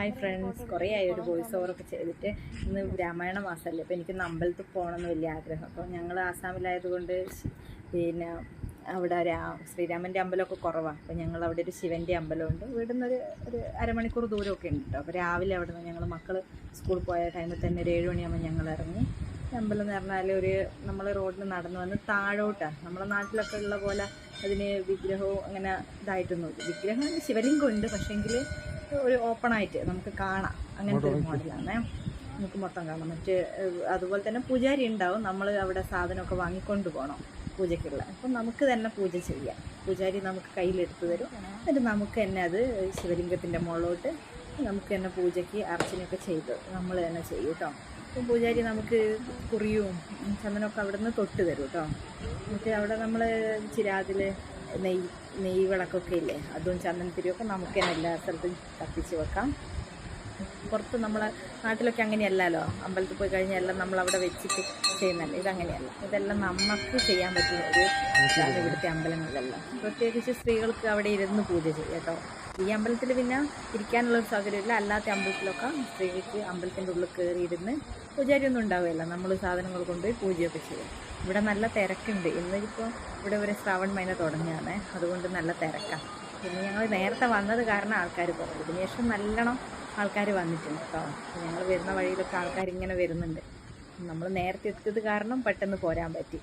Hi friends, കുറേ ആയി ഒരു വോയിസ് ഓവറൊക്കെ ചെയ്തിട്ട്. ഇന്ന് രാമായണ മാസമല്ലേ, അപ്പോൾ എനിക്കിന്ന് അമ്പലത്തിൽ പോകണമെന്ന് വലിയ ആഗ്രഹം. അപ്പോൾ ഞങ്ങൾ ആസാമിലായതുകൊണ്ട് പിന്നെ അവിടെ ശ്രീരാമൻ്റെ അമ്പലമൊക്കെ കുറവാണ്. അപ്പോൾ ഞങ്ങൾ അവിടെ ഒരു ശിവൻ്റെ അമ്പലമുണ്ട്. വീടിൽ ഒരു അരമണിക്കൂർ ദൂരമൊക്കെ ഉണ്ട് കേട്ടോ. അപ്പോൾ രാവിലെ അവിടെ നിന്ന് ഞങ്ങൾ മക്കൾ സ്കൂളിൽ പോയ ടൈമിൽ തന്നെ ഒരു 7 മണിയാകുമ്പോൾ ഞങ്ങൾ ഇറങ്ങി. അമ്പലം എന്ന് പറഞ്ഞാൽ നമ്മൾ റോഡിൽ നടന്നു വന്ന് താഴോട്ടാണ്. നമ്മളെ നാട്ടിലൊക്കെ ഉള്ള പോലെ അതിന് വിഗ്രഹവും അങ്ങനെ ഇതായിട്ടൊന്നുമില്ല. വിഗ്രഹം ശിവലിംഗം ഉണ്ട്, പക്ഷേങ്കിൽ ഒരു ഓപ്പണായിട്ട് നമുക്ക് കാണാം. അങ്ങനത്തെ ഒരു മോഡലാണ്. നമുക്ക് മൊത്തം കാണാം. അതുപോലെ തന്നെ പൂജാരി ഉണ്ടാവും. നമ്മൾ അവിടെ സാധനമൊക്കെ വാങ്ങിക്കൊണ്ട് പോകണം പൂജയ്ക്കുള്ള. അപ്പം നമുക്ക് തന്നെ പൂജ ചെയ്യാം. പൂജാരി നമുക്ക് കയ്യിലെടുത്ത് തരും. എന്നിട്ട് നമുക്ക് തന്നെ അത് ശിവലിംഗത്തിൻ്റെ മുകളിലോട്ട് നമുക്ക് തന്നെ പൂജയ്ക്ക് അർച്ചനയൊക്കെ ചെയ്ത് നമ്മൾ തന്നെ ചെയ്യും കേട്ടോ. അപ്പം പൂജാരി നമുക്ക് കുറിയും ചന്ദനമൊക്കെ അവിടെ നിന്ന് തൊട്ട് തരും കേട്ടോ. എന്നിട്ട് അവിടെ നമ്മൾ ചിരാതിൽ നെയ്യ് വിളക്കൊക്കെ ഇല്ലേ, അതും ചന്ദനത്തിരിയൊക്കെ നമുക്ക് തന്നെ എല്ലാ സ്ഥലത്തും കത്തിച്ച് വെക്കാം. പുറത്ത് നമ്മളെ നാട്ടിലൊക്കെ അങ്ങനെയല്ലല്ലോ. അമ്പലത്തിൽ പോയി കഴിഞ്ഞാൽ എല്ലാം നമ്മളവിടെ വെച്ചിട്ട് ചെയ്യുന്നല്ലേ. ഇതങ്ങനെയല്ല. ഇതെല്ലാം നമുക്ക് ചെയ്യാൻ പറ്റുന്ന ഒരു ഇതാണ് ഇവിടുത്തെ അമ്പലങ്ങളിലെല്ലാം. പ്രത്യേകിച്ച് സ്ത്രീകൾക്ക് അവിടെ ഇരുന്ന് പൂജ ചെയ്യാം കേട്ടോ. ഈ അമ്പലത്തിൽ പിന്നെ ഇരിക്കാനുള്ളൊരു സൗകര്യമില്ല. അല്ലാത്ത അമ്പലത്തിലൊക്കെ സ്ത്രീകൾക്ക് അമ്പലത്തിൻ്റെ ഉള്ളിൽ കയറിയിരുന്ന് പൂജാരിയൊന്നും ഉണ്ടാവുകയില്ല. നമ്മൾ സാധനങ്ങൾ കൊണ്ടുപോയി പൂജയൊക്കെ ചെയ്യും. ഇവിടെ നല്ല തിരക്കുണ്ട്. ഇന്നിപ്പോൾ ഇവിടെ ഒരു ശ്രാവൺ മൈന തുടങ്ങിയാണ്, അതുകൊണ്ട് നല്ല തിരക്കാണ്. പിന്നെ ഞങ്ങൾ നേരത്തെ വന്നത് കാരണം ആൾക്കാർ കുറവ്. ഇതിന് ശേഷം നല്ലോണം ആൾക്കാർ വന്നിട്ടുണ്ട് കേട്ടോ. ഞങ്ങൾ വരുന്ന വഴിയിലൊക്കെ ആൾക്കാർ ഇങ്ങനെ വരുന്നുണ്ട്. നമ്മൾ നേരത്തെ എത്തിയത് കാരണം പെട്ടെന്ന് പോരാൻ പറ്റി.